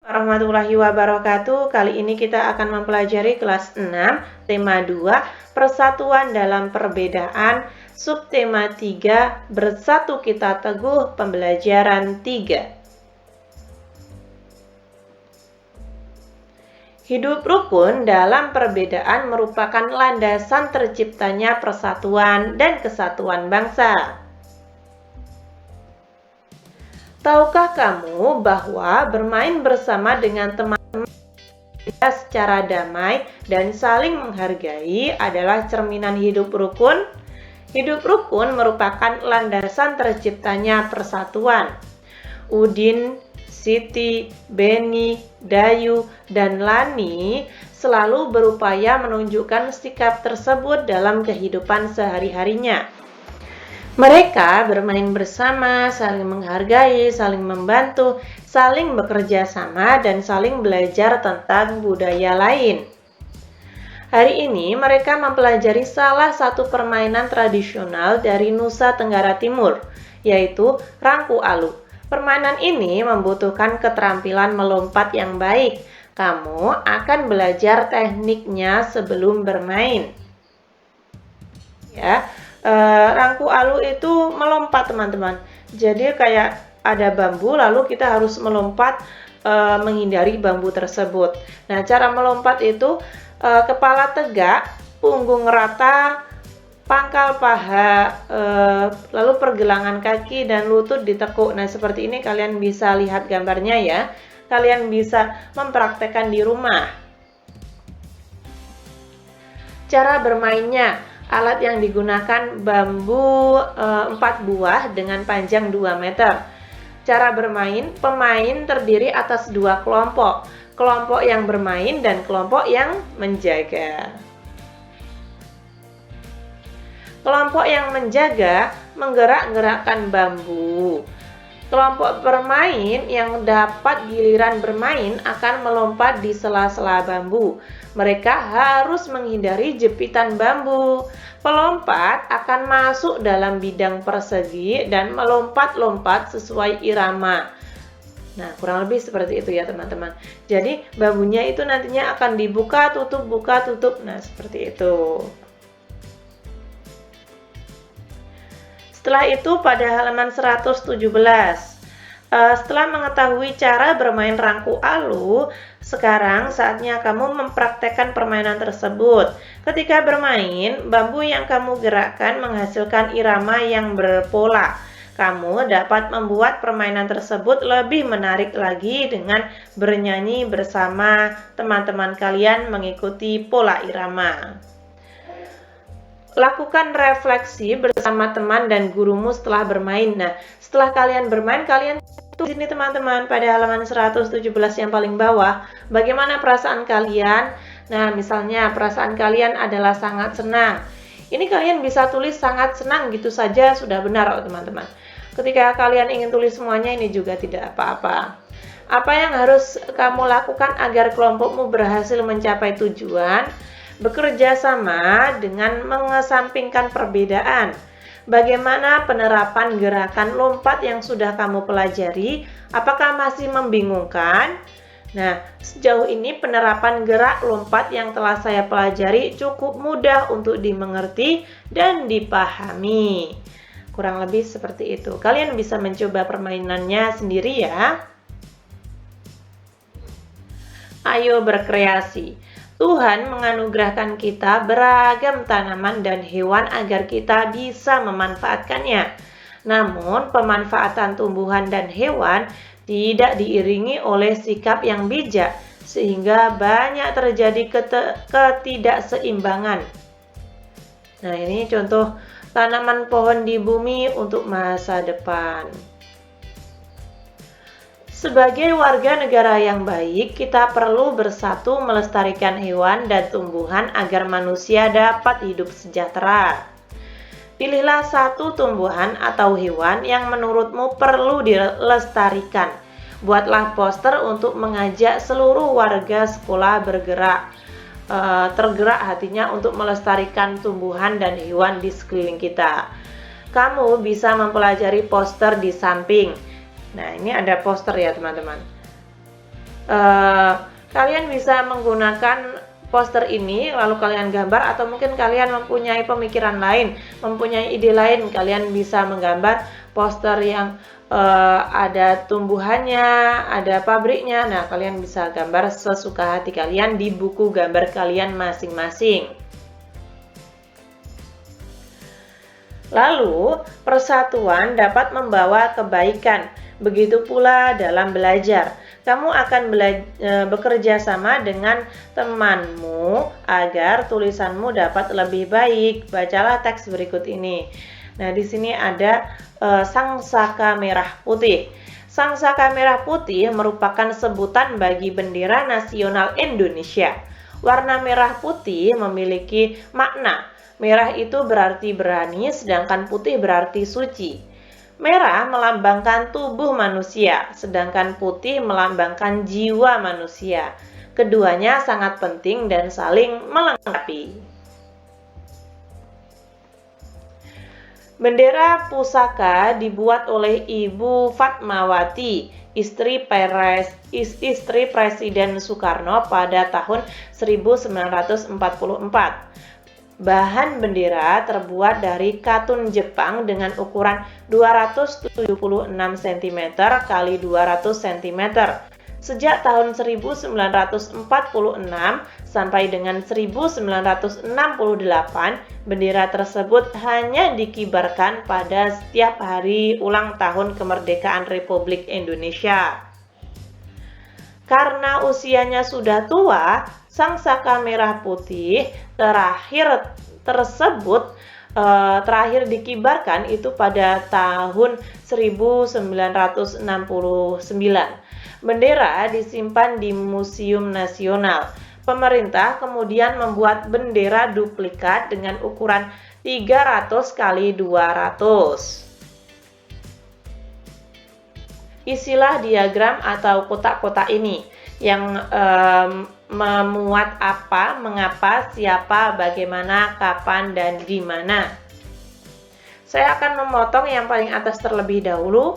Warahmatullahi wabarakatuh. Kali ini kita akan mempelajari kelas 6, tema 2, persatuan dalam perbedaan, subtema 3, bersatu kita teguh, pembelajaran 3. Hidup rukun dalam perbedaan merupakan landasan terciptanya persatuan dan kesatuan bangsa. Tahukah kamu bahwa bermain bersama dengan teman-teman secara damai dan saling menghargai adalah cerminan hidup rukun? Hidup rukun merupakan landasan terciptanya persatuan. Udin, Siti, Beni, Dayu, dan Lani selalu berupaya menunjukkan sikap tersebut dalam kehidupan sehari-harinya. Mereka bermain bersama, saling menghargai, saling membantu, saling bekerja sama, dan saling belajar tentang budaya lain. Hari ini mereka mempelajari salah satu permainan tradisional dari Nusa Tenggara Timur, yaitu rangku alu. Permainan ini membutuhkan keterampilan melompat yang baik. Kamu akan belajar tekniknya sebelum bermain. Ya. Rangku alu itu melompat, teman-teman. Jadi kayak ada bambu, lalu kita harus melompat menghindari bambu tersebut. Nah, cara melompat itu kepala tegak, punggung rata, pangkal paha, lalu pergelangan kaki dan lutut ditekuk. Nah, seperti ini kalian bisa lihat gambarnya ya. Kalian bisa mempraktekkan di rumah. Cara bermainnya. Alat yang digunakan bambu 4 buah dengan panjang 2 meter. Cara bermain, pemain terdiri atas 2 kelompok. Kelompok yang bermain dan kelompok yang menjaga. Kelompok yang menjaga menggerak-gerakkan bambu. Kelompok bermain yang dapat giliran bermain akan melompat di sela-sela bambu. Mereka harus menghindari jepitan bambu. Pelompat akan masuk dalam bidang persegi dan melompat-lompat sesuai irama. Nah, kurang lebih seperti itu ya, teman-teman. Jadi, bambunya itu nantinya akan dibuka, tutup. Nah, seperti itu. Setelah itu pada halaman 117, setelah mengetahui cara bermain rangku alu, sekarang saatnya kamu mempraktekkan permainan tersebut. Ketika bermain, bambu yang kamu gerakkan menghasilkan irama yang berpola. Kamu dapat membuat permainan tersebut lebih menarik lagi dengan bernyanyi bersama teman-teman kalian mengikuti pola irama. Lakukan refleksi bersama teman dan gurumu setelah bermain. Nah, setelah kalian bermain, kalian tulis ini teman-teman pada halaman 117 yang paling bawah. Bagaimana perasaan kalian? Nah, misalnya perasaan kalian adalah sangat senang. Ini kalian bisa tulis sangat senang gitu saja sudah benar, teman-teman. Ketika kalian ingin tulis semuanya, ini juga tidak apa-apa. Apa yang harus kamu lakukan agar kelompokmu berhasil mencapai tujuan? Bekerja sama dengan mengesampingkan perbedaan. Bagaimana penerapan gerakan lompat yang sudah kamu pelajari? Apakah masih membingungkan? Nah, sejauh ini penerapan gerak lompat yang telah saya pelajari cukup mudah untuk dimengerti dan dipahami. Kurang lebih seperti itu. Kalian bisa mencoba permainannya sendiri ya. Ayo berkreasi. Tuhan menganugerahkan kita beragam tanaman dan hewan agar kita bisa memanfaatkannya. Namun, pemanfaatan tumbuhan dan hewan tidak diiringi oleh sikap yang bijak, sehingga banyak terjadi ketidakseimbangan. Nah, ini contoh tanaman pohon di bumi untuk masa depan. Sebagai warga negara yang baik, kita perlu bersatu melestarikan hewan dan tumbuhan agar manusia dapat hidup sejahtera. Pilihlah satu tumbuhan atau hewan yang menurutmu perlu dilestarikan. Buatlah poster untuk mengajak seluruh warga sekolah tergerak hatinya untuk melestarikan tumbuhan dan hewan di sekeliling kita. Kamu bisa mempelajari poster di samping. Nah, ini ada poster ya teman-teman. Kalian bisa menggunakan poster ini lalu kalian gambar, atau mungkin kalian mempunyai pemikiran lain, mempunyai ide lain, kalian bisa menggambar poster yang ada tumbuhannya, ada pabriknya. Nah, kalian bisa gambar sesuka hati kalian di buku gambar kalian masing-masing. Lalu, persatuan dapat membawa kebaikan. Begitu pula dalam belajar. Kamu akan bekerja sama dengan temanmu agar tulisanmu dapat lebih baik. Bacalah teks berikut ini. Nah, di sini ada sangsaka merah putih. Sangsaka merah putih merupakan sebutan bagi bendera nasional Indonesia. Warna merah putih memiliki makna. Merah itu berarti berani, sedangkan putih berarti suci. Merah melambangkan tubuh manusia, sedangkan putih melambangkan jiwa manusia. Keduanya sangat penting dan saling melengkapi. Bendera pusaka dibuat oleh Ibu Fatmawati, istri Presiden Soekarno pada tahun 1944. Bahan bendera terbuat dari katun Jepang dengan ukuran 276 cm x 200 cm. Sejak tahun 1946 sampai dengan 1968, bendera tersebut hanya dikibarkan pada setiap hari ulang tahun kemerdekaan Republik Indonesia. Karena usianya sudah tua, sangsaka merah putih terakhir dikibarkan itu pada tahun 1969. Bendera disimpan di Museum Nasional. Pemerintah kemudian membuat bendera duplikat dengan ukuran 300 x 200. Isilah diagram atau kotak-kotak ini yang memuat apa, mengapa, siapa, bagaimana, kapan, dan di mana. Saya akan memotong yang paling atas terlebih dahulu.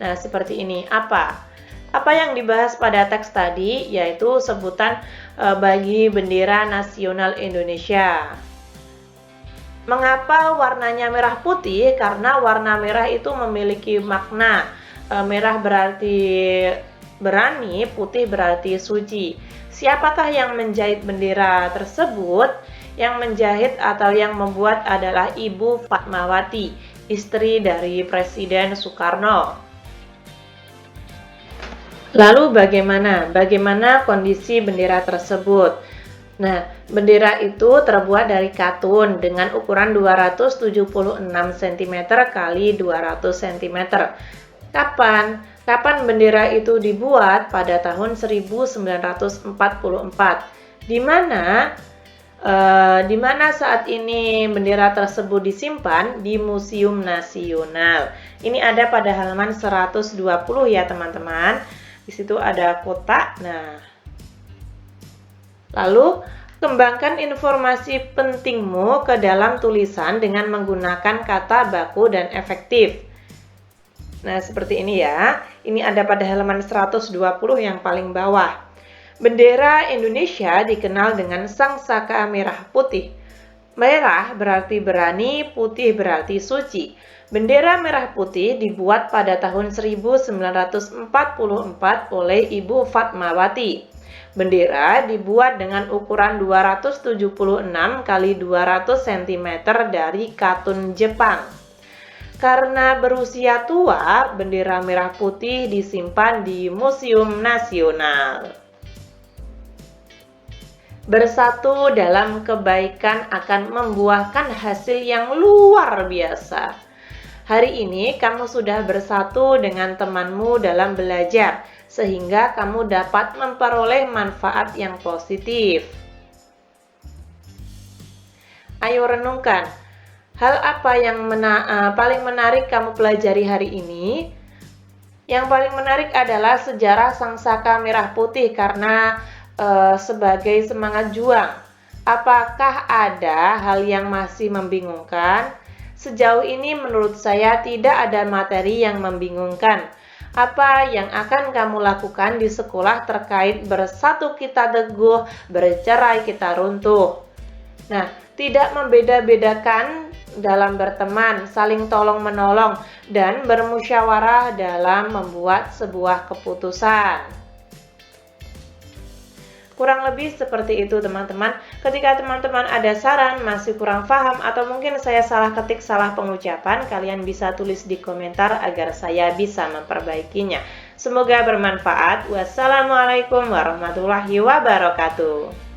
Nah, seperti ini. Apa yang dibahas pada teks tadi, yaitu sebutan bagi bendera nasional Indonesia. Mengapa warnanya merah putih? Karena warna merah itu memiliki makna. Merah berarti berani, putih berarti suci. Siapakah yang menjahit bendera tersebut? Yang menjahit atau yang membuat adalah Ibu Fatmawati, istri dari Presiden Soekarno. Lalu bagaimana kondisi bendera tersebut? Nah, bendera itu terbuat dari katun dengan ukuran 276 cm x 200 cm. Kapan bendera itu dibuat? Pada tahun 1944. Di mana saat ini bendera tersebut disimpan? Di Museum Nasional. Ini ada pada halaman 120 ya teman-teman. Di situ ada kotak. Nah, lalu kembangkan informasi pentingmu ke dalam tulisan dengan menggunakan kata baku dan efektif. Nah, seperti ini ya. Ini ada pada halaman 120 yang paling bawah. Bendera Indonesia dikenal dengan sangsaka merah putih. Merah berarti berani, putih berarti suci. Bendera merah putih dibuat pada tahun 1944 oleh Ibu Fatmawati. Bendera dibuat dengan ukuran 276 x 200 cm dari katun Jepang. Karena berusia tua, bendera merah putih disimpan di Museum Nasional. Bersatu dalam kebaikan akan membuahkan hasil yang luar biasa. Hari ini kamu sudah bersatu dengan temanmu dalam belajar, sehingga kamu dapat memperoleh manfaat yang positif. Ayo renungkan. Hal apa yang paling menarik kamu pelajari hari ini? Yang paling menarik adalah sejarah sangsaka merah putih karena sebagai semangat juang. Apakah ada hal yang masih membingungkan? Sejauh ini menurut saya tidak ada materi yang membingungkan. Apa yang akan kamu lakukan di sekolah terkait bersatu kita teguh, bercerai kita runtuh? Nah, tidak membeda-bedakan dalam berteman, saling tolong-menolong, dan bermusyawarah dalam membuat sebuah keputusan. Kurang lebih seperti itu teman-teman. Ketika teman-teman ada saran, masih kurang paham, atau mungkin saya salah ketik, salah pengucapan, kalian bisa tulis di komentar agar saya bisa memperbaikinya. Semoga bermanfaat. Wassalamualaikum warahmatullahi wabarakatuh.